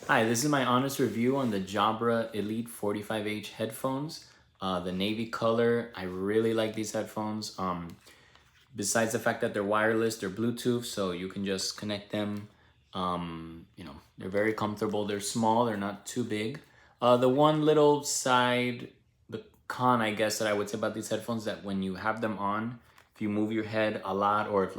Hi, this is my honest review on the Jabra Elite 45H headphones. The navy color, I really like these headphones. Besides the fact that they're wireless, they're Bluetooth, so you can just connect them. They're very comfortable. They're small, they're not too big. The one little side, the con, I guess, that I would say about these headphones that when you have them on, if you move your head a lot or if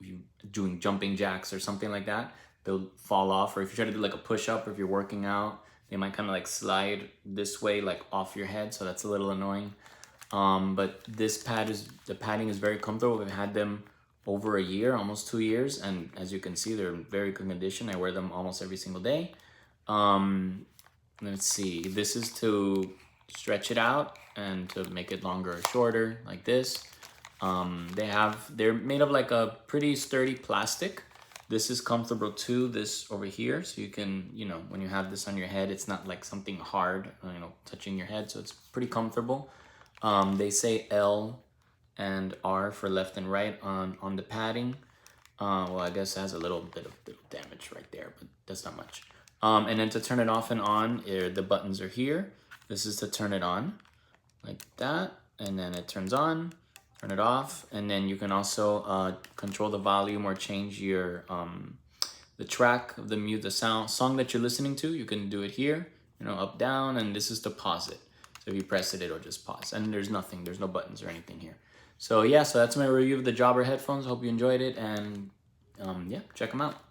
you're doing jumping jacks or something like that, they'll fall off. Or if you try to do like a push up or if you're working out, they might kind of like slide this way, like off your head. So that's a little annoying. But the padding is very comfortable. We've had them over a year, almost 2 years. And as you can see, they're in very good condition. I wear them almost every single day. Um, let's see, this is to stretch it out and to make it longer or shorter like this. They're made of like a pretty sturdy plastic. This is comfortable too, this over here. So you can, when you have this on your head, it's not like something hard, touching your head. So it's pretty comfortable. They say L and R for left and right on the padding. Well, I guess it has a little bit of damage right there, but that's not much. And then to turn it off and on, the buttons are here. This is to turn it on, like that. And then it turns on, turn it off. And then you can also control the volume or change your the track of the song that you're listening to. You can do it here, up, down, and this is to pause it. So if you press it, it'll just pause. And there's no buttons or anything here. So yeah, so that's my review of the Jabra headphones. Hope you enjoyed it, and yeah, check them out.